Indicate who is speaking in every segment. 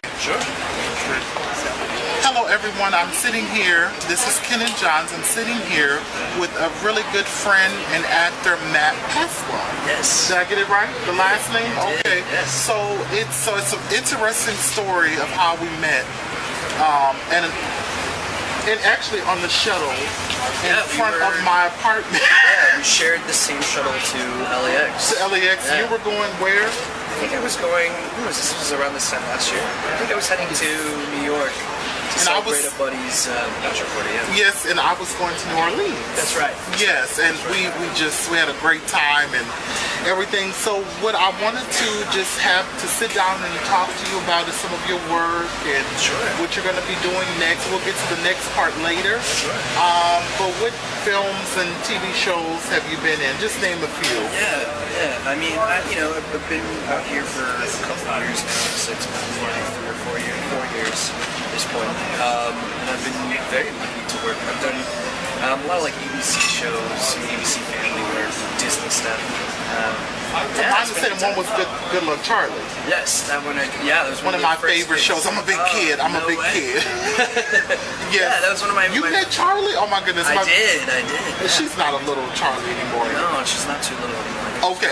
Speaker 1: Sure.
Speaker 2: Hello everyone, I'm sitting here, this is Ken and Johns, I'm sitting here with a really good friend and actor, Matt Pascua.
Speaker 1: Yes.
Speaker 2: Did I get it right? The last name? Okay.
Speaker 1: Yes.
Speaker 2: So it's an interesting story of how we met. And actually on the shuttle in front of my apartment.
Speaker 1: Yeah, we shared the same shuttle to LAX.
Speaker 2: To LAX.
Speaker 1: Yeah.
Speaker 2: You were going where?
Speaker 1: I think I was going, this was around this time last year. I think I was heading to New York to celebrate a buddy's bachelor party. Yeah.
Speaker 2: Yes, and I was going to New Orleans.
Speaker 1: That's right.
Speaker 2: Yes, and we had a great time and everything. So what I wanted to just have to sit down and talk to you about is some of your work and what you're going to be doing next. We'll get to the next part later.
Speaker 1: Sure.
Speaker 2: But what films and TV shows have you been in? Just name a few.
Speaker 1: Yeah. I mean, I've been out here for a couple of years now. So it's been like 3 or 4 years at this point. And I've been very lucky to work. I've done a lot of like ABC shows, ABC Family work, Disney stuff.
Speaker 2: My understanding one was Good Luck Charlie.
Speaker 1: Yes, that one. That was
Speaker 2: one of my favorite shows. I'm a big kid. I'm a big kid. Yes.
Speaker 1: Yeah, that was one of my.
Speaker 2: You met Charlie? Oh my goodness.
Speaker 1: I did. Yeah.
Speaker 2: She's not a little Charlie anymore.
Speaker 1: No, she's not too little anymore.
Speaker 2: Okay.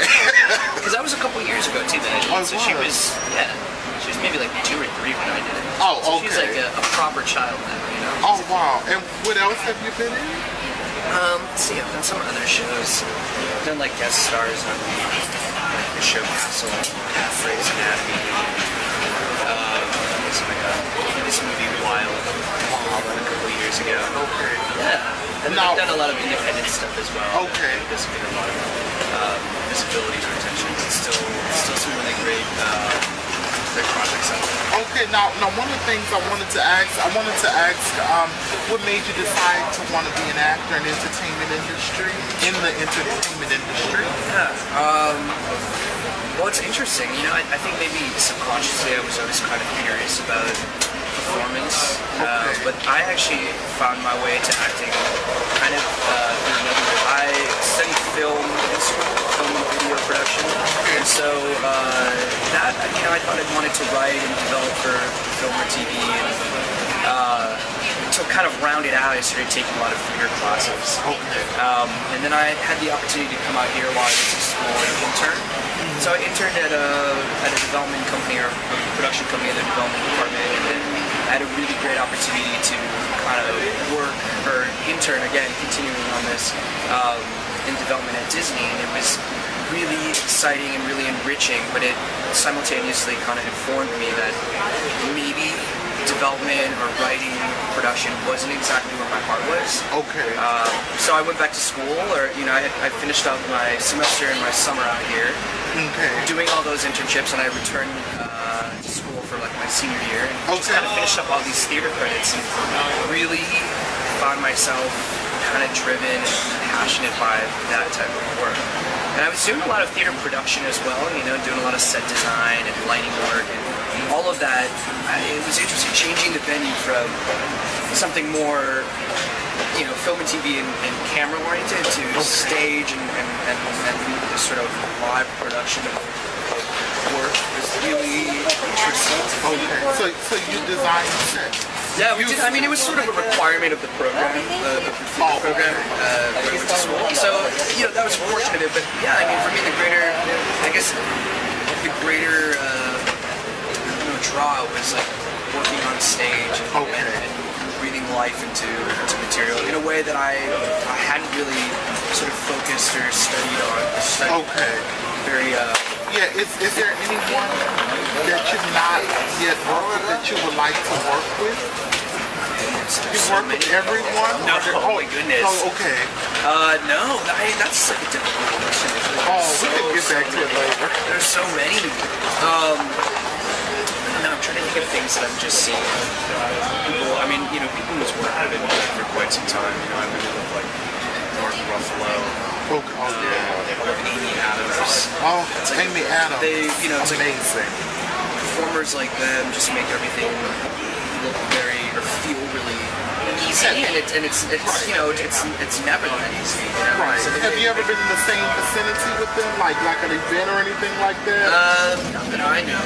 Speaker 1: Because that was a couple years ago too. So she was maybe like 2 or 3 when I did it.
Speaker 2: Oh,
Speaker 1: so
Speaker 2: okay.
Speaker 1: She's like a proper child now, you know.
Speaker 2: Oh wow. And what else have you been in?
Speaker 1: Let's see, I've done some other shows. I've done like guest stars on the show Castle, Phrase Anatomy. This movie Wild a couple years ago.
Speaker 2: Okay.
Speaker 1: Yeah. And I've done a lot of independent stuff as well.
Speaker 2: Okay.
Speaker 1: There's been a lot of visibility to attention. It's still some really great projects out there.
Speaker 2: Okay, now one of the things I wanted to ask, what made you decide to want to be an actor in the entertainment industry?
Speaker 1: Yeah. Well, it's interesting. I think maybe subconsciously I was always kind of curious about performance, but I actually found my way to acting kind of through another way. I studied film in school, film and video production, and so that I thought I wanted to write and develop for film or TV, and to kind of round it out, I started taking a lot of theater classes. And then I had the opportunity to come out here while I was in school and intern. So I interned at a development company or a production company in the development department, and then I had a really great opportunity to kind of work or intern again, continuing on this in development at Disney, and it was really exciting and really enriching, but it simultaneously kind of informed me that maybe development or writing production wasn't exactly where my heart was.
Speaker 2: Okay.
Speaker 1: So I went back to school, or I finished up my semester and my summer out here, doing all those internships, and I returned to school for like my senior year, and just kind of finished up all these theater credits, and really found myself kind of driven and passionate by that type of work. And I was doing a lot of theater production as well, doing a lot of set design and lighting work and all of that. It was interesting, changing the venue from something more, film and TV and camera oriented to stage and this sort of live production of work was really interesting.
Speaker 2: Okay, so you designed the set?
Speaker 1: Yeah, we did. I mean, it was sort of a requirement of the program, the program where I went to school. So, that was fortunate. But yeah, I mean, for me, the greater draw was like working on stage and breathing life into material in a way that I hadn't really sort of focused or studied on. Very.
Speaker 2: Yeah, is there anyone that you've not yet worked with that you would like to work with? You work with everyone?
Speaker 1: No, oh my goodness.
Speaker 2: Oh, okay.
Speaker 1: No, that's like a difficult question.
Speaker 2: We can get back to it later.
Speaker 1: There's so many. I'm trying to think of things that I'm just seeing. People whose work I've been doing for quite some time. I really love like Mark Ruffalo. I love Amy Adams.
Speaker 2: Amy Adams.
Speaker 1: It's
Speaker 2: amazing.
Speaker 1: Like performers like them just make everything look feel really easy, and it's you know it's never that easy. You know?
Speaker 2: Right.
Speaker 1: So
Speaker 2: Have you ever been in the same vicinity with them, like an event or anything like that?
Speaker 1: Not that I know.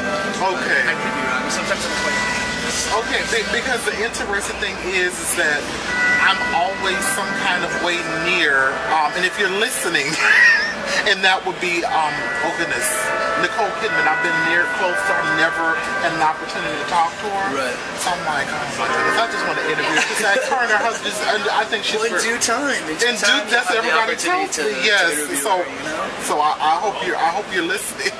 Speaker 2: Okay.
Speaker 1: I could be wrong. Sometimes I'm quite dangerous.
Speaker 2: Okay, because the interesting thing is that I'm always some kind of way near, and if you're listening, and that would be, oh goodness, Nicole Kidman. I've been near close to her, never had an opportunity to talk to her.
Speaker 1: Right.
Speaker 2: So I'm like, oh my goodness, I just want to interview her. Because her and her husband, I think she's...
Speaker 1: Well, in due time.
Speaker 2: That's what everybody tells me. Yes. So,
Speaker 1: her, you know?
Speaker 2: so I hope you're listening.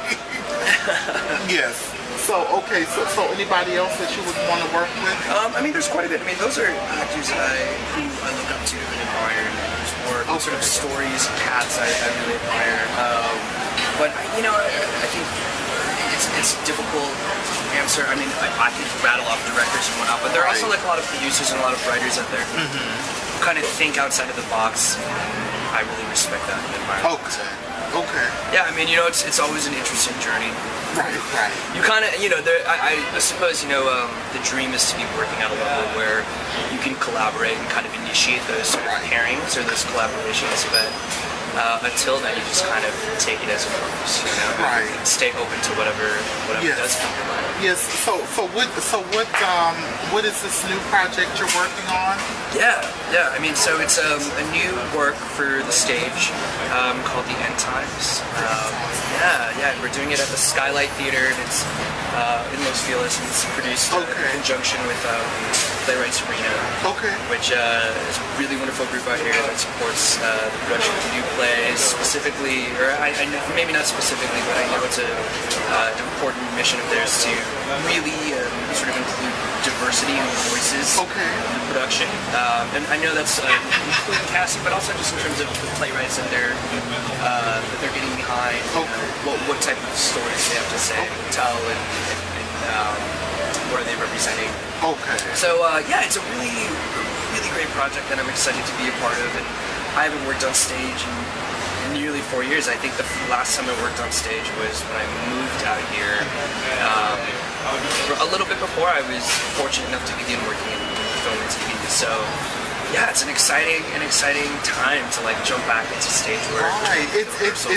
Speaker 2: Yes. So okay, so anybody else that you would want to work with?
Speaker 1: I mean, there's quite a bit. I mean, those are actors who I look up to and admire, and whose work, sort of stories, paths I really admire. But you know, I think it's a difficult answer. I mean, I could rattle off directors and whatnot, but there are also like a lot of producers and a lot of writers out there who kind of think outside of the box. I really respect that and admire.
Speaker 2: Okay.
Speaker 1: Yeah, I mean, you know, it's always an interesting journey.
Speaker 2: Right.
Speaker 1: You kind of, you know, I suppose, you know, the dream is to be working at a level where you can collaborate and kind of initiate those sort of pairings or those collaborations, but until then, you just kind of take it as it comes, you know, and stay open to whatever does come your mind.
Speaker 2: Yes. So what is this new project you're working on?
Speaker 1: Yeah. I mean, so it's a new work for the stage called The End Times. Yeah. We're doing it at the Skylight Theater, and it's in Los Feliz, and it's produced in conjunction with Playwrights Arena, which is a really wonderful group out here that supports the production of new plays, specifically, or I know, maybe not specifically, but I know it's an important mission of theirs to really sort of include diversity and voices in the production. And I know that's including casting, but also just in terms of the playwrights that they're getting behind, what type of stories they have to say, tell, and what are they representing. So yeah, it's a really great project that I'm excited to be a part of, and I haven't worked on stage in nearly 4 years. I think the last time I worked on stage was when I moved out here. A little bit before, I was fortunate enough to begin working in film and TV. So yeah, it's an exciting time to like jump back into stage work.
Speaker 2: Right. It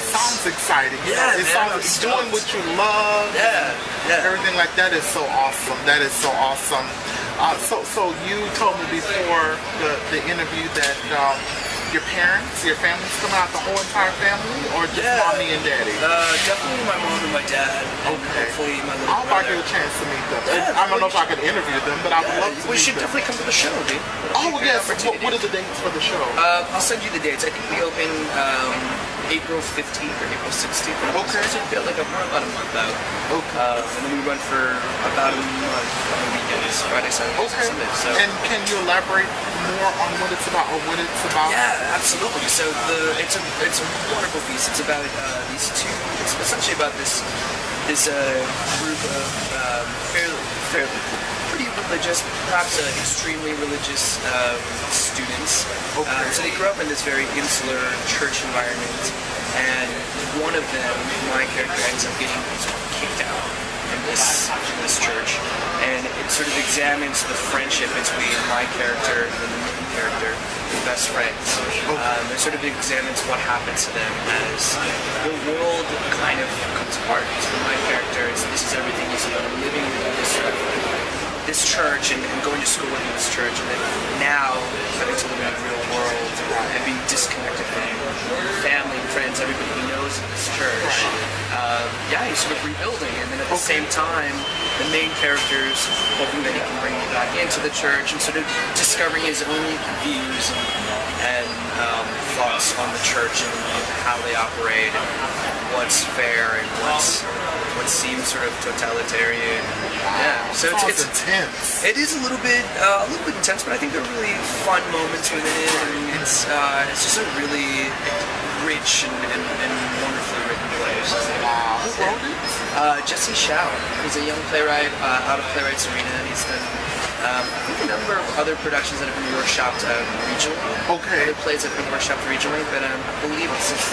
Speaker 2: sounds exciting.
Speaker 1: Yeah,
Speaker 2: it sounds doing what you love.
Speaker 1: Yeah.
Speaker 2: Everything like that is so awesome. So you told me before the interview that your family's coming out, the whole entire family, or just mommy and daddy?
Speaker 1: Definitely my mom and my dad. And hopefully my little brother.
Speaker 2: I hope I get a chance to meet them. I don't know if I can interview them, but I would love to.
Speaker 1: We should definitely come to the show, dude.
Speaker 2: Oh yes. What are the dates for the show?
Speaker 1: I'll send you the dates. I think we open April 15th or April 16th. So we're about a month out. And then we run for about a month on the weekends, Friday, Saturday, Sunday. So.
Speaker 2: And can you elaborate more on what it's about or what it's about?
Speaker 1: Yeah, absolutely. So it's a wonderful piece. It's about these two. It's essentially about this group of fairly pretty religious, perhaps extremely religious students. So they grew up in this very insular church environment, and one of them, my character, ends up getting sort of kicked out from this church, and it sort of examines the friendship between my character and the main character, the best friends. It sort of examines what happens to them as the world kind of comes apart. For my character, this is everything he's about living in this church and going to school in this church, and then now having to live in the real world and being disconnected from family, friends, everybody he knows in this church. He's sort of rebuilding, and then at the same time, the main character's hoping that he can bring me back into the church and sort of discovering his own views and thoughts on the church and how they operate and what's fair and what seems sort of totalitarian. So it's
Speaker 2: intense.
Speaker 1: It is a little bit intense, but I think there are really fun moments within it, and it's just a really rich and wonderfully written play. So,
Speaker 2: Who wrote it?
Speaker 1: Jesse Shao. He's a young playwright out of Playwrights Arena, and he's done I think a number of other productions that have been workshopped regionally. Other plays that have been workshopped regionally, but I believe this is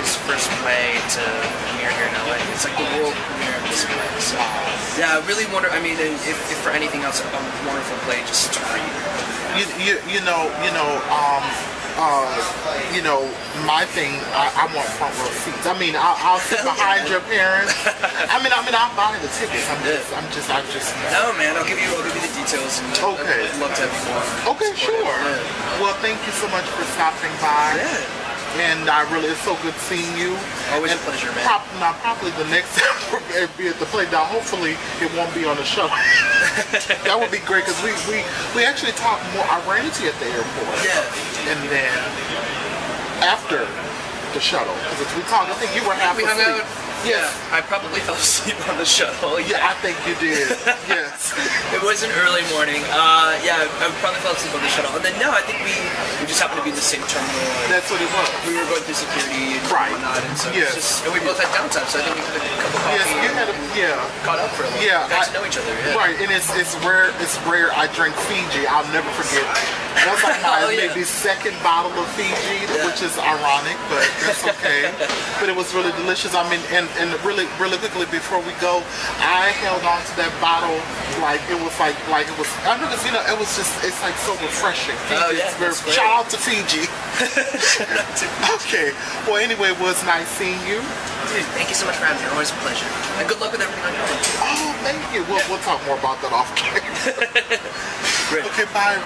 Speaker 1: his first play to premiere here in LA. It's like the world premiere of this play. So Yeah, I really wonder. I mean, if for anything else, a wonderful play just to read.
Speaker 2: My thing, I want front row seats. I mean, I'll sit behind your parents. I mean, I'll buy the tickets. I'm just.
Speaker 1: No, man, I'll give you the details. And
Speaker 2: Okay.
Speaker 1: I'd love to have you more.
Speaker 2: Okay, sure.
Speaker 1: Yeah.
Speaker 2: Well, thank you so much for stopping by.
Speaker 1: Yeah.
Speaker 2: And it's so good seeing you.
Speaker 1: Always
Speaker 2: and
Speaker 1: a pleasure, man.
Speaker 2: Probably the next time we'll be at the play. Now, hopefully, it won't be on the shuttle. That would be great because we actually talked more. I ran into you at the airport.
Speaker 1: Yeah.
Speaker 2: And then after the shuttle, because we talked, I think you were half
Speaker 1: We hung
Speaker 2: asleep.
Speaker 1: out. Yeah, I probably fell asleep on the shuttle.
Speaker 2: Yeah, I think you did. Yes.
Speaker 1: It was an early morning. Yeah, I probably fell asleep on the shuttle. And then no, I think we just happened to be in the same terminal.
Speaker 2: That's what it was.
Speaker 1: We were going through security and
Speaker 2: Right.
Speaker 1: whatnot, and so
Speaker 2: Yes.
Speaker 1: it's just, and we both had downtime, so I think we had a cup of coffee.
Speaker 2: Yes, you had
Speaker 1: caught up for a little.
Speaker 2: Yeah,
Speaker 1: got to know each other. Yeah.
Speaker 2: Right, and it's rare. It's rare. I drink Fiji. I'll never forget. That's like my
Speaker 1: Oh, yeah.
Speaker 2: maybe second bottle of Fiji, which is ironic, but that's okay. But it was really delicious. I mean, and really quickly before we go, I held on to that bottle like it was like it was. I know because it was just it's like so refreshing. Fiji,
Speaker 1: Oh, yeah,
Speaker 2: it's very,
Speaker 1: that's great.
Speaker 2: shout out to Fiji. Okay. Well, anyway, it was nice seeing you.
Speaker 1: Dude, thank you so much for having me. Always a pleasure. And good luck with everything on your end.
Speaker 2: Oh, thank you. We'll talk more about that off camera.
Speaker 1: Great.
Speaker 2: Okay, bye.